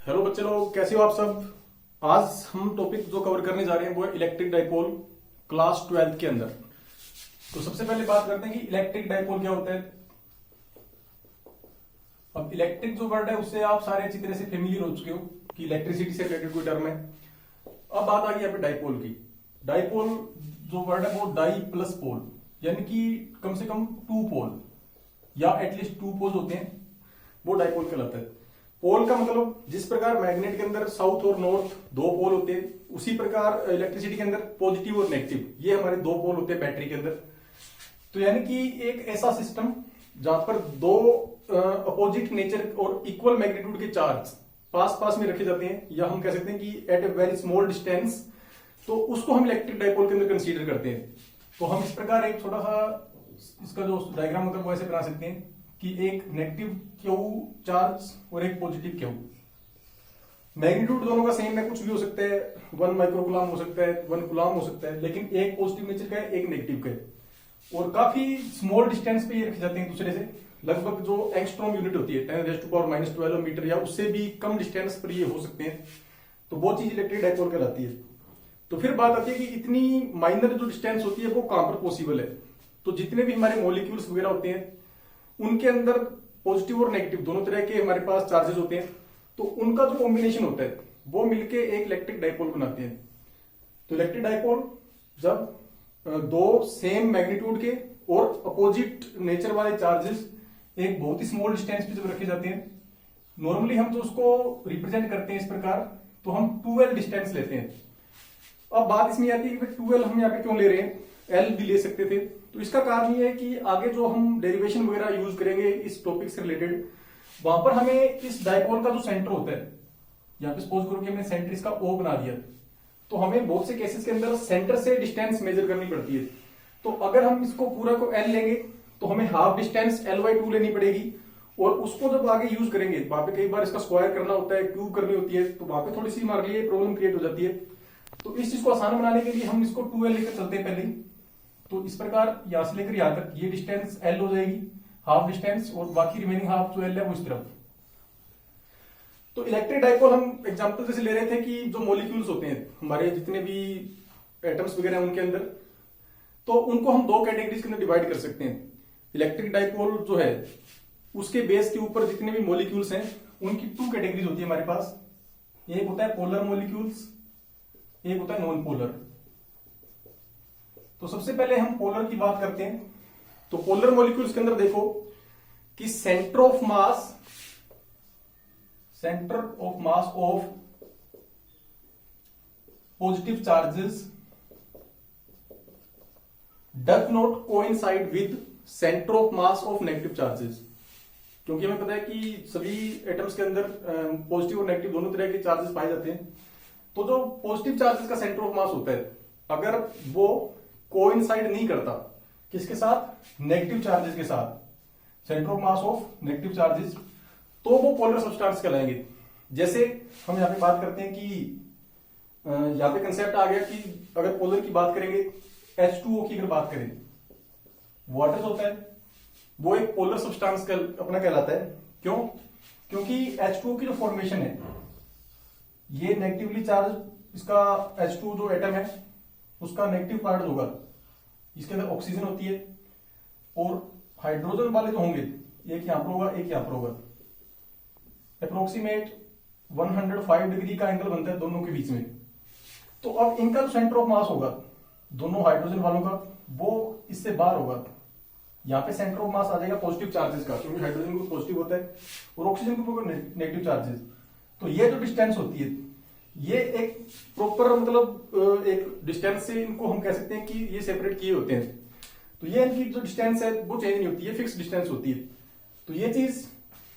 Hello बच्चे लोग, कैसे हो आप सब। आज हम टॉपिक जो कवर करने जा रहे हैं वो है इलेक्ट्रिक डाइपोल क्लास 12th के अंदर। तो सबसे पहले बात करते हैं कि इलेक्ट्रिक डाइपोल क्या होता है। अब इलेक्ट्रिक जो वर्ड है उससे आप सारे अच्छी तरह से फेमिलियर हो चुके हो कि इलेक्ट्रिसिटी से रिलेटेड कोई टर्म है। अब बात आ गई यहाँ पे डाइपोल की। डाइपोल जो वर्ड है वो डाई प्लस पोल, यानी कि कम से कम टू पोल या एटलीस्ट टू पोल्स होते हैं, वो डाइपोल कहलाता है। पोल का मतलब जिस प्रकार मैग्नेट के अंदर साउथ और नॉर्थ दो पोल होते हैं, उसी प्रकार इलेक्ट्रिसिटी के अंदर पॉजिटिव और नेगेटिव ये हमारे दो पोल होते हैं बैटरी के अंदर। तो यानी कि एक ऐसा सिस्टम जहां पर दो अपोजिट नेचर और इक्वल मैग्नीट्यूड के चार्ज पास पास में रखे जाते हैं, या हम कह सकते हैं कि at a very small distance, तो उसको हम इलेक्ट्रिक डाइपोल के अंदर कंसीडर करते हैं। तो हम इस प्रकार एक छोटा सा इसका जो डायग्राम होता है वो ऐसे बना सकते हैं कि एक नेगेटिव क्यू चार्ज और एक पॉजिटिव क्यू। मैग्नीट्यूड दोनों का सेम है, कुछ भी हो सकता है, 1 माइक्रोकुलाम हो सकता है, 1 कुलाम हो सकता है, लेकिन एक पॉजिटिव नेचर का है, एक नेगेटिव का है, और काफी स्मॉल डिस्टेंस पे ये रखे जाते हैं दूसरे से। लगभग जो एंगस्ट्रॉम यूनिट होती है 10⁻⁻12 मीटर या उससे भी कम डिस्टेंस पर ये हो सकते हैं। तो वो चीज इलेक्ट्रिक डाइपोल कहलाती है। तो फिर बात आती है कि इतनी माइनर जो डिस्टेंस होती है वो कहां पर पॉसिबल है। तो जितने भी हमारे मॉलिक्यूल्स वगैरह होते हैं उनके अंदर पॉजिटिव और नेगेटिव दोनों तरह के हमारे पास चार्जेस होते हैं, तो उनका जो कॉम्बिनेशन होता है वो मिलके एक इलेक्ट्रिक डाइपोल बनाते हैं। तो इलेक्ट्रिक डाइपोल जब दो सेम मैग्नीट्यूड के और अपोजिट नेचर वाले चार्जेस एक बहुत ही स्मॉल डिस्टेंस पे जब रखे जाते हैं, नॉर्मली हम जो उसको रिप्रेजेंट करते हैं इस प्रकार, तो हम 2L डिस्टेंस लेते हैं। अब बात इसमें आती है कि 2L हम यहाँ पे क्यों ले रहे हैं, L भी ले सकते थे। तो इसका कारण ये है कि आगे जो हम डेरिवेशन वगैरह यूज करेंगे इस टॉपिक से रिलेटेड, वहां पर हमें इस डाइपोल का जो सेंटर होता है, यहाँ पे सपोज करो कि हमने सेंटर इसका O बना दिया, तो हमें बहुत से केसेस के अंदर सेंटर से डिस्टेंस मेजर करनी पड़ती है। तो अगर हम इसको पूरा को L लेंगे तो हमें हाफ डिस्टेंस L/2 लेनी पड़ेगी, और उसको जब आगे यूज करेंगे वहां पे कई बार इसका स्क्वायर करना होता है, क्यूब करनी होती है, तो वहां पे थोड़ी सी हमारे लिए प्रॉब्लम क्रिएट हो जाती है। तो इस चीज को आसान बनाने के लिए हम इसको 2L लेकर चलते हैं पहले। तो इस प्रकार यहां से लेकर यहां तक ये डिस्टेंस L हो जाएगी, हाफ डिस्टेंस, और बाकी रिमेनिंग हाफ जो L है वो इस तरफ। तो इलेक्ट्रिक डाइपोल हम एग्जांपल जैसे ले रहे थे कि जो मॉलिक्यूल्स होते हैं हमारे जितने भी एटम्स वगैरह हैं उनके अंदर, तो उनको हम दो कैटेगरीज के अंदर डिवाइड कर सकते हैं। इलेक्ट्रिक डाइपोल जो है उसके बेस के ऊपर जितने भी मॉलिक्यूल्स हैं उनकी 2 कैटेगरीज होती है हमारे पास। एक होता है पोलर मॉलिक्यूल्स, एक होता है नॉन पोलर। तो सबसे पहले हम पोलर की बात करते हैं। तो पोलर मॉलिक्यूल्स के अंदर देखो कि centre of mass of positive charges does not coincide with centre of mass of negative charges. क्योंकि हमें पता है कि सभी एटम्स के अंदर पॉजिटिव और नेगेटिव दोनों तरह के चार्जेस पाए जाते हैं। तो जो पॉजिटिव चार्जेस का सेंटर ऑफ मास होता है, अगर वो कोइंसाइड नहीं करता किसके साथ, नेगेटिव चार्जेस के साथ, centre of mass of negative charges, तो वो पोलर सब्सटेंस कहलाएंगे। जैसे हम यहां पे बात करते हैं कि यहां पे कंसेप्ट आ गया कि अगर पोलर की बात करेंगे, H2O की अगर बात करें, वाटर होता है वो एक पोलर सब्सटेंस अपना कहलाता है। क्यों? क्योंकि H2O की जो फॉर्मेशन है ये नेगेटिवली चार्ज, इसका H2 जो एटम है उसका नेगेटिव पार्ट होगा, इसके अंदर ऑक्सीजन होती है, और हाइड्रोजन वाले जो होंगे एक यहां पर होगा, एक यहां पर होगा। अप्रोक्सीमेट 105 डिग्री का एंगल बनता है दोनों के बीच में। तो अब इनका जो सेंटर ऑफ मास होगा दोनों हाइड्रोजन वालों का, वो इससे बाहर होगा। यहां पे सेंटर ऑफ मास आ जाएगा पॉजिटिव चार्जेस का, क्योंकि हाइड्रोजन को पॉजिटिव होता है और ऑक्सीजन को नेगेटिव चार्जेस। तो ये जो डिस्टेंस होती है ये एक प्रॉपर मतलब एक डिस्टेंस से इनको हम कह सकते हैं कि ये सेपरेट किए होते हैं। तो ये इनकी जो डिस्टेंस है वो चेंज नहीं होती है, फिक्स डिस्टेंस होती है। तो ये चीज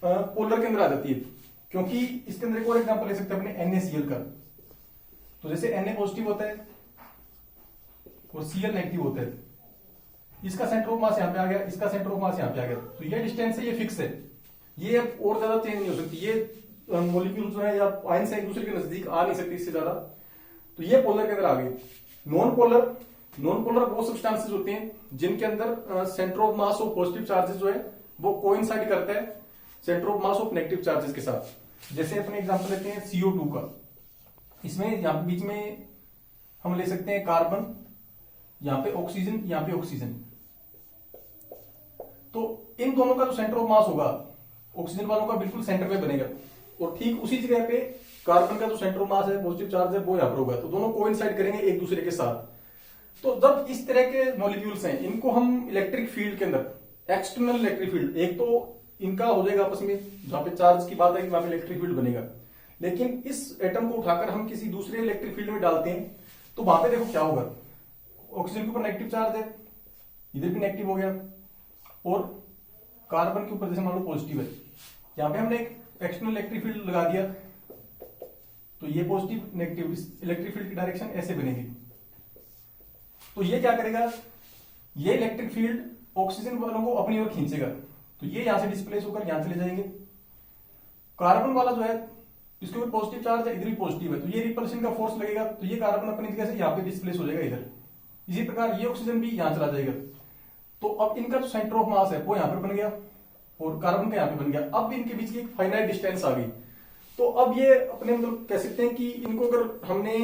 पोलर के अंदर आ जाती है। क्योंकि इसके अंदर एक और एग्जांपल ले सकते हैं अपने NaCl का। तो जैसे Na पॉजिटिव होता है और Cl नेगेटिव होता है, इसका सेंटर ऑफ मास यहां पे आ गया, इसका सेंटर ऑफ मास यहां पे आ गया, तो ये डिस्टेंस है, ये फिक्स है, ये अब और ज्यादा चेंज नहीं हो सकती। ये मॉलिक्यूल जो है या आयंस एक दूसरे के नजदीक आ नहीं सकती इससे ज्यादा। तो ये पोलर के अंदर आ गई। नॉन पोलर वो सब्सटेंसेस होते हैं जिनके अंदर centre of mass of positive charges जो है वो कोइंसाइड करता है centre of mass of negative charges के साथ। जैसे अपने एग्जांपल लेते हैं CO2 का, इसमें यहाँ पे बीच में हम ले सकते हैं कार्बन, यहाँ पे ऑक्सीजन, यहाँ पे ऑक्सीजन। तो इन दोनों का जो सेंटर ऑफ मास होगा ऑक्सीजन वालों का बिल्कुल सेंटर पे बनेगा, और ठीक उसी जगह पे कार्बन का जो सेंटर ऑफ मास है, पॉजिटिव चार्ज है, वो यहाँ पर होगा। तो दोनों कोइंसाइड करेंगे एक दूसरे के साथ। तो जब इस तरह के मॉलिक्यूल्स हैं, इनको हम इलेक्ट्रिक फील्ड के अंदर, एक्सटर्नल इलेक्ट्रिक फील्ड, एक तो इनका हो जाएगा आपस में, जहां पे चार्ज की बात है वहां पे इलेक्ट्रिक फील्ड बनेगा, लेकिन इस एटम को उठाकर हम किसी दूसरे इलेक्ट्रिक फील्ड में डालते हैं तो वहां पे देखो क्या होगा, ऑक्सीजन के ऊपर नेगेटिव चार्ज है, इधर भी नेगेटिव हो गया, और कार्बन के ऊपर जैसे मान लो पॉजिटिव है, यहां पे हमने एक एक्सटर्नल इलेक्ट्रिक फील्ड लगा दिया, तो ये पॉजिटिव नेगेटिव, इस इलेक्ट्रिक फील्ड की डायरेक्शन ऐसे बनेगी। तो ये क्या करेगा, ये इलेक्ट्रिक फील्ड ऑक्सीजन वालों को अपनी ओर खींचेगा, तो ये यहां से डिस्प्लेस होकर यहां चले जाएंगे। कार्बन वाला जो है, इसके ऊपर पॉजिटिव चार्ज है, इधर भी पॉजिटिव है, तो ये रिपल्शन का फोर्स लगेगा, तो ये कार्बन अपनी जगह से यहां पे डिस्प्लेस हो जाएगा इधर। इसी प्रकार ये ऑक्सीजन भी यहां चला जाएगा। तो अब इनका जो सेंटर ऑफ मास है वो यहां पर बन गया, और कार्बन का यहां पे बन गया। अब इनके बीच की एक फाइनाइट डिस्टेंस आ गई। तो अब ये अपने मतलब कह सकते हैं कि इनको अगर हमने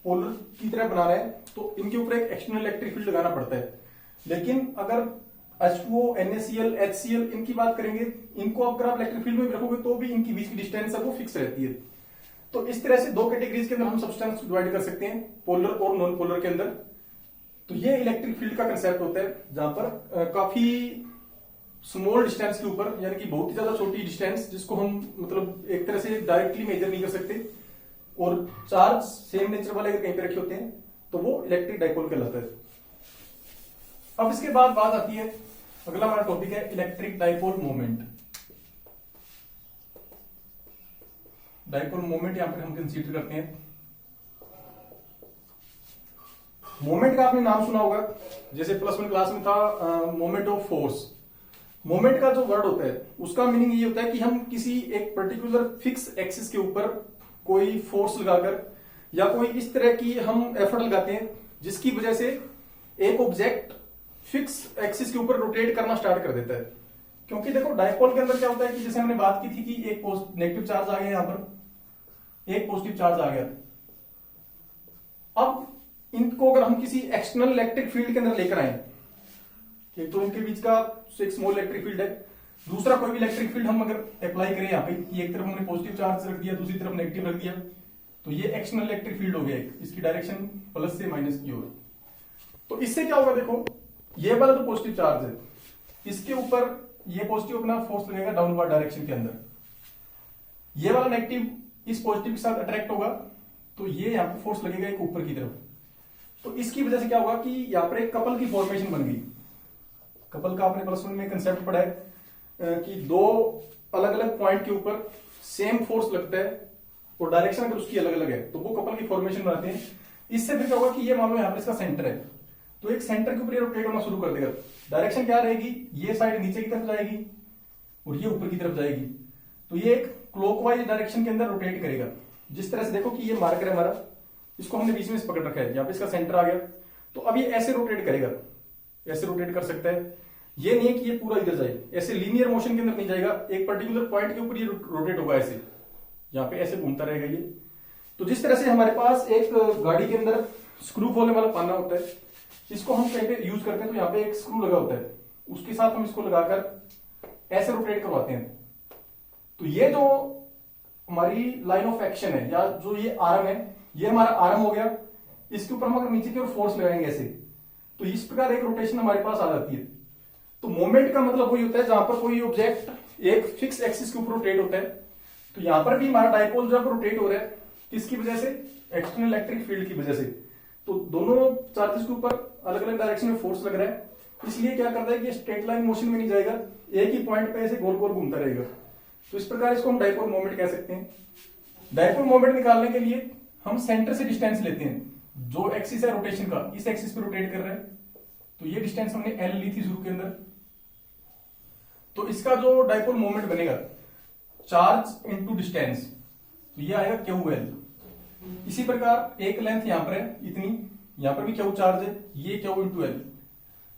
पोलर की तरह बनाना है तो इनके ऊपर एक एक्सटर्नल इलेक्ट्रिक फील्ड लगाना पड़ता है। लेकिन अगर H2O, NaCl, HCl इनकी बात करेंगे, इनको अगर आप इलेक्ट्रिक फील्ड में रखोगे तो भी इनकी बीच की डिस्टेंस है वो फिक्स रहती है। तो इस तरह से दो कैटेगरीज के अंदर हम सब्सटेंस डिवाइड कर सकते हैं, पोलर और नॉन पोलर के अंदर। तो ये इलेक्ट्रिक फील्ड का कंसेप्ट होता है, जहां पर काफी स्मॉल डिस्टेंस के ऊपर, यानी कि बहुत ही ज्यादा छोटी डिस्टेंस जिसको हम मतलब एक तरह से डायरेक्टली मेजर नहीं कर सकते, और चार्ज सेम नेचर वाले अगर कहीं पे रखे होते हैं तो वो इलेक्ट्रिक डाइपोल कहलाता है। अब इसके बाद बात आती है, अगला हमारा टॉपिक है electric dipole moment. Dipole moment यहां पर हम कंसीडर करते हैं। मोमेंट का आपने नाम सुना होगा, जैसे +1 क्लास में था मोमेंट ऑफ फोर्स। मोमेंट का जो वर्ड होता है उसका मीनिंग ये होता है कि हम किसी एक पर्टिकुलर फिक्स एक्सिस के ऊपर कोई फोर्स लगाकर या कोई इस तरह की हम एफर्ट लगाते हैं जिसकी वजह से एक ऑब्जेक्ट फिक्स एक्सिस के ऊपर रोटेट करना स्टार्ट कर देता है। क्योंकि देखो डाइपोल के अंदर क्या होता है कि जैसे हमने बात की थी कि एक नेगेटिव चार्ज आ गया, यहां पर एक पॉजिटिव चार्ज आ गया। अब इनको अगर हम किसी एक्सटर्नल इलेक्ट्रिक फील्ड के अंदर लेकर आए, एक तो इनके बीच का एक स्मॉल इलेक्ट्रिक फील्ड है, दूसरा कोई भी इलेक्ट्रिक फील्ड हम अगर अप्लाई करें यहाँ पे, एक तरफ हमने पॉजिटिव चार्ज रख दिया, दूसरी तरफ नेगेटिव रख दिया, तो ये एक्सटर्नल इलेक्ट्रिक फील्ड हो गया, इसकी डायरेक्शन प्लस से माइनस की ओर। तो इससे क्या होगा, देखो ये वाला जो पॉजिटिव चार्ज है इसके ऊपर ये पॉजिटिव अपना फोर्स लगेगा डाउनवर्ड डायरेक्शन के अंदर, ये वाला नेगेटिव इस पॉजिटिव के साथ अट्रैक्ट होगा, तो ये यहाँ पे फोर्स लगेगा एक ऊपर की तरफ। तो इसकी वजह से क्या होगा कि यहाँ पर एक कपल की फॉर्मेशन बन गई। कपल का आपने +1 में कंसेप्ट पढ़ा है कि दो अलग अलग पॉइंट के ऊपर सेम फोर्स लगता है और डायरेक्शन अगर उसकी अलग अलग है तो वो कपल की फॉर्मेशन बनाते हैं। इससे फिर क्या होगा कि ये मान लो यहाँ पर इसका सेंटर है, तो एक सेंटर के ऊपर ये रोटेट होना शुरू कर देगा। डायरेक्शन क्या रहेगी, ये साइड नीचे की तरफ जाएगी और ये ऊपर की तरफ जाएगी, तो ये एक क्लॉकवाइज डायरेक्शन के अंदर रोटेट करेगा। जिस तरह से देखो कि ये मार्कर है हमारा, इसको हमने बीच में से पकड़ रखा है, यहाँ पे इसका सेंटर आ गया, तो अब ये ऐसे रोटेट करेगा, ऐसे रोटेट कर सकता है। ये नहीं है कि ये पूरा इधर जाए, ऐसे लीनियर मोशन के अंदर नहीं जाएगा, एक पर्टिकुलर पॉइंट के ऊपर ये रोटेट होगा, ऐसे यहाँ पे ऐसे घूमता रहेगा ये। तो जिस तरह से हमारे पास एक गाड़ी के अंदर स्क्रू खोलने वाला पाना होता है, इसको हम कहीं पे यूज करते हैं, तो यहाँ पे एक स्क्रू लगा होता है, उसके साथ हम इसको लगाकर ऐसे रोटेट करवाते हैं। तो ये जो हमारी लाइन ऑफ एक्शन है या जो ये आर्म है, ये हमारा आर्म हो गया, इसके ऊपर हम अगर नीचे की ओर फोर्स लगाएंगे ऐसे, तो इस प्रकार एक रोटेशन हमारे पास आ जाती है। तो मोमेंट का मतलब वही होता है जहां पर कोई ऑब्जेक्ट एक फिक्स एक्सिस के ऊपर रोटेट होता है। तो यहां पर भी हमारा डाइपोल जब रोटेट हो रहा है, किसकी वजह से, एक्सटर्नल इलेक्ट्रिक फील्ड की वजह से। तो दोनों चार्जेस के ऊपर अलग अलग डायरेक्शन में फोर्स लग रहा है, इसलिए क्या करता है कि स्ट्रेट लाइन मोशन में नहीं जाएगा, एक ही पॉइंट पे ऐसे गोल गोल घूमता रहेगा। तो इस प्रकार इसको हम डाइपोल मोमेंट कह सकते हैं। डाइपोल मोमेंट निकालने के लिए हम सेंटर से डिस्टेंस लेते हैं, जो एक्सिस है रोटेशन का, इस एक्सिस पे रोटेट कर रहे हैं, तो ये डिस्टेंस हमने L ली थी शुरू के अंदर। तो इसका जो डाइपोल मोमेंट बनेगा, चार्ज इनटू डिस्टेंस, तो ये आएगा QL। इसी प्रकार एक लेंथ यहां पर है इतनी, यहां पर भी Q चार्ज है, ये Q इंटू L।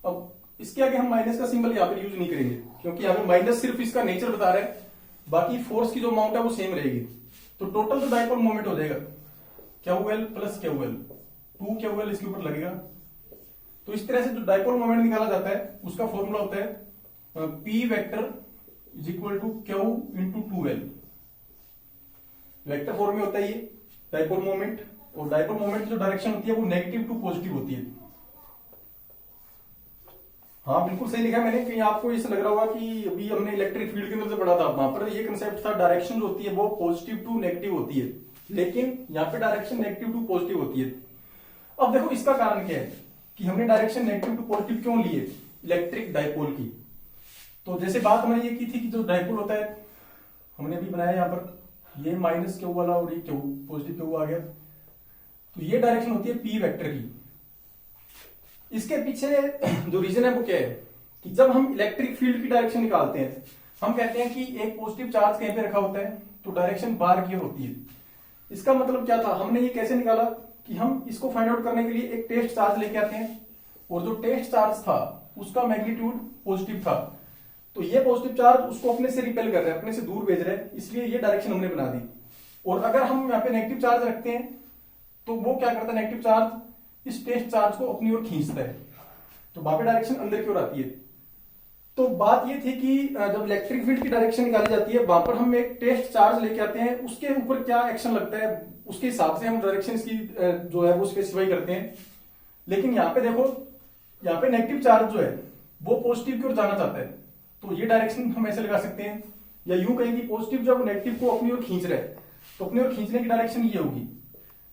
अब इसके आगे हम माइनस का सिंबल यहां पर यूज नहीं करेंगे, क्योंकि यहां पर माइनस सिर्फ इसका नेचर बता रहा है बाकी फोर्स की जो अमाउंट है वो सेम रहेगी। तो टोटल जो डाइपोल मोमेंट हो जाएगा Q L plus Q L, 2 QL इसके ऊपर लगेगा। तो इस तरह से जो डाइपोल मोमेंट निकाला जाता है उसका फॉर्मूला होता है P vector is equal to Q into 2L। Vector form में होता है ये डाइपोल मोमेंट, और डाइपोल मोमेंट की जो डायरेक्शन होती है वो नेगेटिव टू पॉजिटिव होती है। हाँ बिल्कुल सही लिखा है मैंने, कहीं आपको इससे लग रहा होगा कि अभी हमने इलेक्ट्रिक फील्ड के अंदर से पढ़ा था, वहां पर ये कंसेप्ट था डायरेक्शन जो होती है वो पॉजिटिव टू नेगेटिव होती है, लेकिन यहाँ पे डायरेक्शन नेगेटिव टू पॉजिटिव होती है। अब देखो इसका कारण क्या है कि हमने डायरेक्शन नेगेटिव टू पॉजिटिव क्यों ली है इलेक्ट्रिक डाइपोल की। तो जैसे बात हमने ये की थी कि जो डाइपोल होता है, हमने भी बनाया यहाँ पर ये माइनस क्यू वाला और ये क्यू पॉजिटिव क्यू आ गया, तो ये डायरेक्शन होती है पी वेक्टर की। इसके पीछे जो रीजन है वो क्या है कि जब हम इलेक्ट्रिक फील्ड की डायरेक्शन निकालते हैं, हम कहते हैं कि एक पॉजिटिव चार्ज कहीं पे रखा होता है तो डायरेक्शन बार की ओर होती है। इसका मतलब क्या था, हमने ये कैसे निकाला कि हम इसको फाइंड आउट करने के लिए एक टेस्ट चार्ज लेके आते हैं, और जो टेस्ट चार्ज था उसका मैग्नीट्यूड पॉजिटिव था, तो ये पॉजिटिव चार्ज उसको अपने से रिपेल कर रहा है, अपने से दूर भेज रहा है, इसलिए ये डायरेक्शन हमने बना दी। और अगर हम यहाँ पे नेगेटिव चार्ज रखते हैं तो वो क्या करता है, नेगेटिव चार्ज इस टेस्ट चार्ज को अपनी ओर खींचता है, तो वहां पे डायरेक्शन अंदर की ओर आती है। तो बात ये थी कि जब इलेक्ट्रिक फील्ड की डायरेक्शन निकाली जाती है वहां पर हम एक टेस्ट चार्ज लेके आते हैं, उसके ऊपर क्या एक्शन लगता है उसके हिसाब से हम डायरेक्शन की जो है वो स्पेसिफाई करते हैं। लेकिन यहाँ पे देखो, यहाँ पे नेगेटिव चार्ज जो है वो पॉजिटिव की ओर जाना चाहता है, तो ये डायरेक्शन हम ऐसे लगा सकते हैं, या यूं कहें कि पॉजिटिव जब नेगेटिव को अपनी ओर खींच रहा है तो अपनी ओर खींचने की डायरेक्शन ये होगी।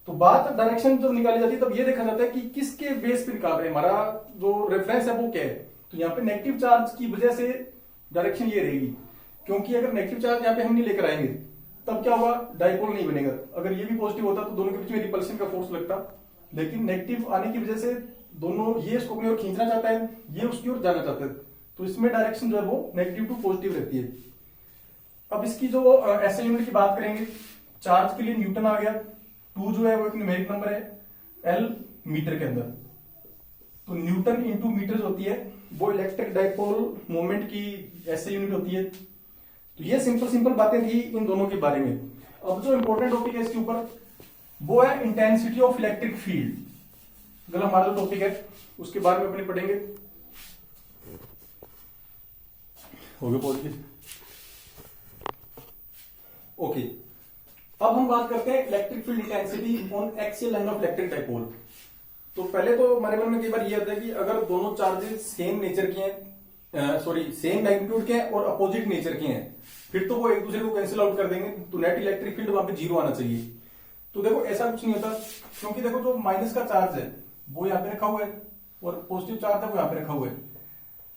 तो बात डायरेक्शन जब निकाली जाती है तब ये देखा जाता है कि किसके बेस पे निकाल रहे हैं, हमारा जो रेफरेंस है वो क्या है। तो यहाँ पे नेगेटिव चार्ज की वजह से डायरेक्शन ये रहेगी, क्योंकि अगर नेगेटिव चार्ज यहाँ पे हम नहीं लेकर आएंगे तब क्या होगा, डाइपोल नहीं बनेगा। अगर ये भी पॉजिटिव होता तो दोनों के बीच में रिपल्शन का फोर्स लगता, लेकिन नेगेटिव आने की वजह से दोनों, ये इसको अपनी ओर खींचना चाहता है, ये उसकी ओर जाना चाहता है, तो इसमें डायरेक्शन जो है वो नेगेटिव टू पॉजिटिव रहती है। अब इसकी जो एसआई यूनिट की बात करेंगे, चार्ज के लिए न्यूटन आ गया, 2 जो है वो एक न्यूमेरिक नंबर है, एल मीटर के अंदर, तो न्यूटन इंटू मीटर होती है वो इलेक्ट्रिक डाइपोल मोमेंट की एसआई यूनिट होती है। तो ये सिंपल बातें थी इन दोनों के बारे में। अब जो इंपॉर्टेंट टॉपिक है इसके ऊपर वो है इंटेंसिटी ऑफ इलेक्ट्रिक फील्ड। अगला हमारा जो टॉपिक है उसके बारे में अपने पढ़ेंगे। हो गया पहुंच ओके। अब हम बात करते हैं electric field intensity on axial line of electric dipole. तो पहले तो हमारे मन में कई बार ये आता है कि अगर दोनों चार्जेस सेम नेचर के हैं, सेम मैग्नीट्यूड के हैं और अपोजिट नेचर के हैं, फिर तो वो एक दूसरे को कैंसिल आउट कर देंगे, तो नेट इलेक्ट्रिक फील्ड वहां पे 0 आना चाहिए। तो देखो ऐसा कुछ नहीं होता, क्योंकि देखो जो माइनस का चार्ज है वो यहाँ पे रखा हुआ है और पॉजिटिव चार्ज है वो यहाँ पे रखा हुआ है।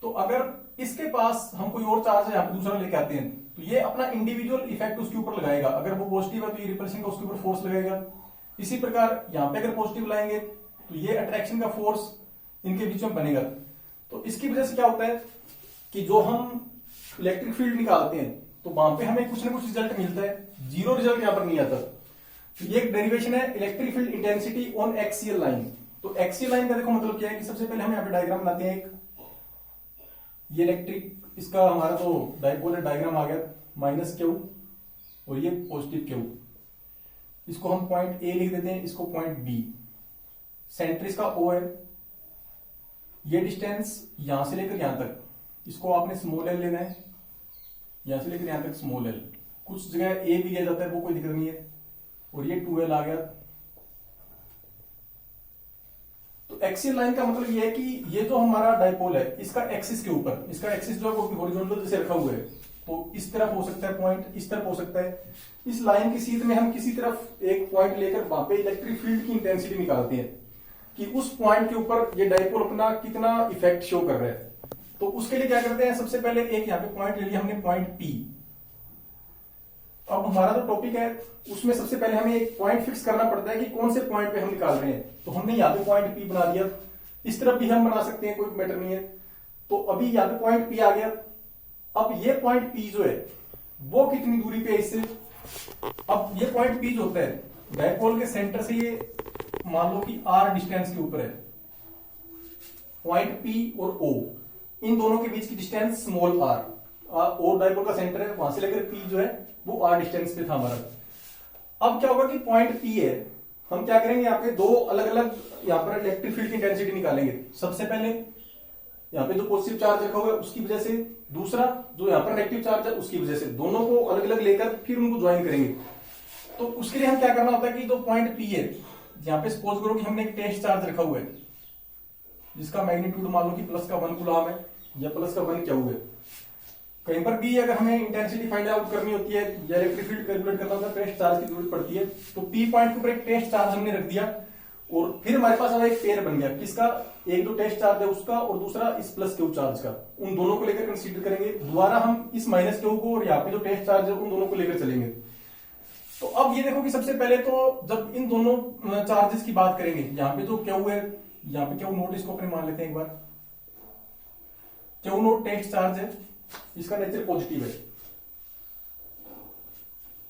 तो अगर इसके पास हम कोई और चार्ज है यहाँ पे दूसरा लेके आते हैं तो ये अपना इंडिविजुअल इफेक्ट उसके ऊपर लगाएगा। अगर वो पॉजिटिव है तो ये रिपल्शन का उसके ऊपर फोर्स लगाएगा। इसी प्रकार यहाँ पे अगर पॉजिटिव लाएंगे तो ये अट्रैक्शन का फोर्स इनके बीच में बनेगा। तो इसकी वजह से क्या होता है कि जो हम इलेक्ट्रिक फील्ड निकालते हैं तो वहां पे हमें कुछ ना कुछ रिजल्ट मिलता है, 0 रिजल्ट यहां पर नहीं आता। तो ये एक डेरिवेशन है electric field intensity on axial line. तो एक्सियल लाइन का देखो मतलब क्या है कि सबसे पहले हम यहाँ पे डायग्राम बनाते हैं एक, ये इलेक्ट्रिक इसका हमारा जो डाइपोल डायग्राम आ गया, माइनस क्यू और ये पॉजिटिव क्यू। इसको हम पॉइंट ए लिख देते हैं, इसको पॉइंट बी। सेंटर इसका ओ है, ये डिस्टेंस यहां से लेकर यहां तक, इसको आपने स्मॉल एल लेना है, यहां से लेकर यहां तक स्मॉल एल। कुछ जगह ए भी लिया जाता है, वो कोई दिक्कत नहीं है। और ये 2L आ गया। तो एक्सियल लाइन का मतलब ये है कि ये जो हमारा डाइपोल है इसका एक्सिस के ऊपर, इसका एक्सिस जो है वो हॉरिजॉन्टल जैसे रखा हुआ है, तो इस तरफ हो सकता है पॉइंट, इस तरफ हो सकता है। इस लाइन की सीध में हम किसी तरफ एक पॉइंट लेकर वहां पे इलेक्ट्रिक फील्ड की इंटेंसिटी निकालते हैं कि उस पॉइंट के ऊपर ये डाइपोल अपना कितना इफेक्ट शो कर रहा है। तो उसके लिए क्या करते हैं, सबसे पहले एक यहाँ पे पॉइंट ले लिया हमने, पॉइंट पी। अब हमारा जो टॉपिक है उसमें सबसे पहले हमें एक पॉइंट फिक्स करना पड़ता है कि कौन से पॉइंट पे हम निकाल रहे हैं। तो हमने यहाँ पे पॉइंट पी बना दिया, इस तरफ भी हम बना सकते हैं, कोई मैटर नहीं है। तो अभी यहाँ पे पॉइंट पी आ गया। अब ये पॉइंट पी जो है वो कितनी दूरी पे है इससे। अब ये पॉइंट पी जो होता है डाइपोल के सेंटर से ये मान लो कि r डिस्टेंस के ऊपर है। पॉइंट पी और ओ इन दोनों के बीच की डिस्टेंस स्मॉल r, और डाइपोल का सेंटर है, वहां से लेकर पी जो है वो आर डिस्टेंस पे था हमारा। अब क्या होगा कि पॉइंट पी है, हम क्या करेंगे यहाँ पे दो अलग अलग यहाँ पर इलेक्ट्रिक फील्ड की इंटेंसिटी निकालेंगे। सबसे पहले यहाँ पे जो पॉजिटिव चार्ज रखा हुआ है उसकी वजह से, दूसरा जो यहाँ पर नेगेटिव चार्ज है उसकी वजह से, दोनों को अलग अलग लेकर फिर उनको ज्वाइन करेंगे। तो उसके लिए हम क्या करना होता है कि जो पॉइंट पी है, यहाँ पे सपोज करो कि हमने एक टेस्ट चार्ज रखा हुआ है जिसका मैग्नीट्यूड मान लो कि प्लस का 1 कूलम है या प्लस का 1 क्यू है। कहीं पर भी अगर हमें इंटेंसिटी फाइंड आउट करनी होती है या इलेक्ट्रिक फील्ड कैलकुलेट करना होता है, टेस्ट चार्ज की जरूरत पड़ती है। तो पी पॉइंट के ऊपर एक टेस्ट चार्ज हमने रख दिया और फिर हमारे पास अब एक पेयर बन गया, किसका, एक जो टेस्ट चार्ज है उसका और दूसरा इस प्लस क्यू चार्ज का। उन दोनों को लेकर कंसीडर करेंगे, दोबारा हम इस माइनस क्यू को और यहाँ पे जो टेस्ट चार्ज है उन दोनों को लेकर चलेंगे। तो अब ये देखो कि सबसे पहले तो जब इन दोनों चार्जेस की बात करेंगे, यहाँ पे जो क्यू है, यहाँ पे क्यू नोट इसको अपने मान लेते हैं एक बार, क्यू नोट टेस्ट चार्ज है, इसका नेचर पॉजिटिव है।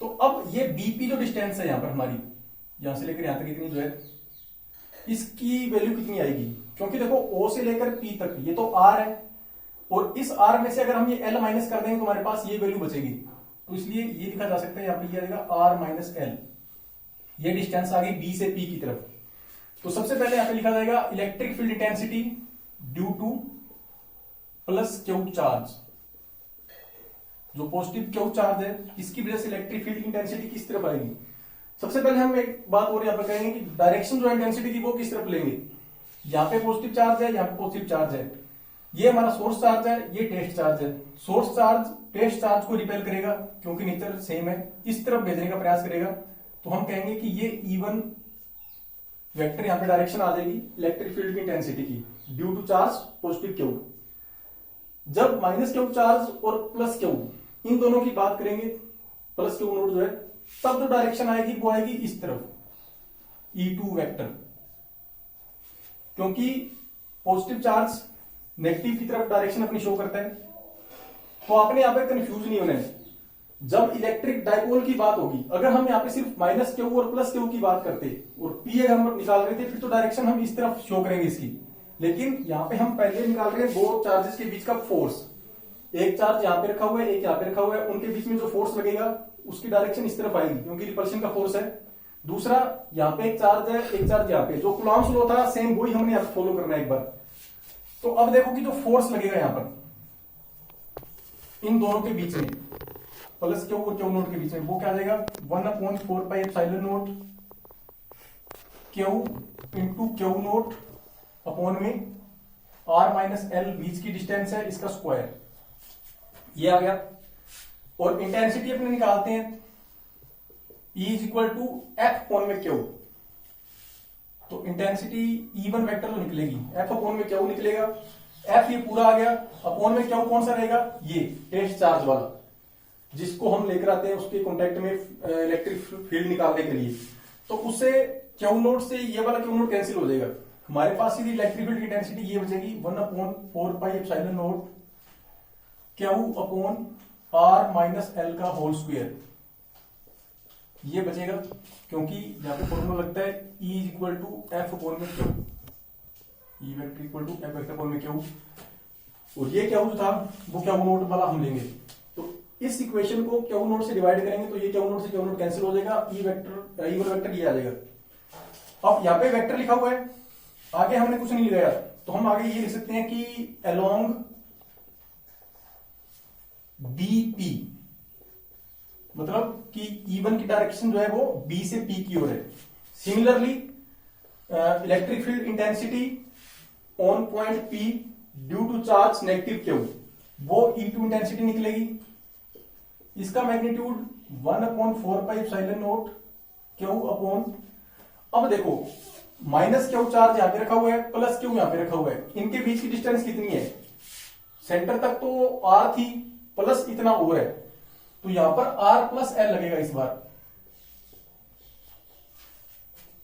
तो अब ये बीपी जो डिस्टेंस है यहाँ पर हमारी, यहां से लेकर यहां तक इतनी जो है, इसकी वैल्यू कितनी आएगी, क्योंकि देखो ओ से लेकर पी तक ये तो आर है और इस आर में से अगर हम ये एल माइनस कर देंगे तो हमारे पास ये वैल्यू बचेगी। तो इसलिए ये लिखा जा सकता है, यहाँ पे ये आएगा आर माइनस एल, ये डिस्टेंस आ गई बी से पी की तरफ। तो सबसे पहले यहां पे लिखा जाएगा electric field intensity due two plus Q charge, जो पॉजिटिव क्यू चार्ज है इसकी वजह से इलेक्ट्रिक फील्ड की इंटेंसिटी किस तरफ आएगी। सबसे पहले हम एक बात और यहां पर कहेंगे कि डायरेक्शन जो इंटेंसिटी की वो किस तरफ लेंगे। यहां पे पॉजिटिव चार्ज है, यहां पे पॉजिटिव चार्ज है, ये हमारा सोर्स चार्ज है, ये टेस्ट चार्ज है। सोर्स चार्ज टेस्ट चार्ज को रिपेल करेगा क्योंकि नेचर सेम है, इस तरफ भेजने का प्रयास करेगा। तो हम कहेंगे कि ये E1 वेक्टर यहां पे डायरेक्शन आ जाएगी इलेक्ट्रिक फील्ड की इंटेंसिटी की due to charge positive Q. जब माइनस क्यू चार्ज और प्लस क्यू इन दोनों की बात करेंगे, प्लस क्यू नोट जो है, तब जो डायरेक्शन आएगी वो आएगी इस तरफ E2 वेक्टर, क्योंकि पॉजिटिव चार्ज नेगेटिव की तरफ डायरेक्शन अपनी शो करता है। तो आपने यहां पे कंफ्यूज नहीं होना है। जब इलेक्ट्रिक डाइपोल की बात होगी, अगर हम यहाँ पे सिर्फ माइनस क्यू और प्लस क्यू की बात करते और पी अगर हम निकाल रहे थे, फिर तो डायरेक्शन हम इस तरफ शो करेंगे इसकी। लेकिन यहाँ पे हम पहले निकाल रहे हैं दो चार्जेस के बीच का फोर्स, एक चार्ज यहाँ पे रखा हुआ है, एक यहाँ पे रखा हुआ है, उनके बीच में जो फोर्स लगेगा उसकी डायरेक्शन इस तरफ आएगी क्योंकि रिपल्शन का फोर्स है। दूसरा यहाँ पे एक चार्ज है, एक चार्ज यहाँ पे, जो कूलम्ब्स लॉ था सेम वही हमने यहाँ पे फॉलो करना है एक बार। तो अब देखो कि जो फोर्स लगेगा यहाँ पर इन दोनों के बीच में, प्लस क्यू और क्यू नोट के बीच में, वो क्या आ जाएगा 1/4 pi epsilon naught Q into Q naught upon में आर माइनस एल, बीच की डिस्टेंस है, इसका स्क्वायर, ये आ गया। और इंटेंसिटी अपने निकालते हैं, E is equal to F upon में क्यू। तो इंटेंसिटी E1 वेक्टर तो निकलेगी, एफ अपॉन में क्यू निकलेगा, एफ ये पूरा आ गया, अपॉन में क्यू कौन सा रहेगा, ये टेस्ट चार्ज वाला जिसको हम लेकर आते हैं उसके कॉन्टेक्ट में इलेक्ट्रिक फील्ड निकालने के लिए। तो उससे क्यू नोट से ये वाला क्यू नोट कैंसिल हो जाएगा, हमारे पास सीधी इलेक्ट्रिक फील्ड की इंटेंसिटी ये बचेगी 1/4 pi epsilon naught Q upon r minus l का होल स्क्वायर, ये बचेगा क्योंकि यहां पे फॉर्मूला लगता है E is equal to F upon में q, e vector equal to f vector upon में क्यू। और ये क्यू जो था वो क्यू नोट वाला हम लेंगे, तो इस इक्वेशन को क्यू नोट से डिवाइड करेंगे तो ये क्यू नोट से क्यू नोट कैंसिल हो जाएगा, E vector E one vector ये आ जाएगा। अब यहाँ पे वेक्टर लिखा हुआ है, आगे हमने कुछ नहीं लगाया, तो हम आगे ये लिख सकते हैं कि अलोंग बीपी, मतलब कि E1 की डायरेक्शन जो है वो B से P की ओर है। Similarly electric field intensity on point P due to charge negative Q, वो E2 इंटेंसिटी निकलेगी, इसका magnitude 1/4 pi epsilon naught Q upon, अब देखो माइनस क्यू चार्ज यहां पे रखा हुआ है, प्लस क्यू यहां पे रखा हुआ है, इनके बीच की डिस्टेंस कितनी है, सेंटर तक तो आर थी, प्लस इतना और है, तो यहां पर आर प्लस एल लगेगा इस बार।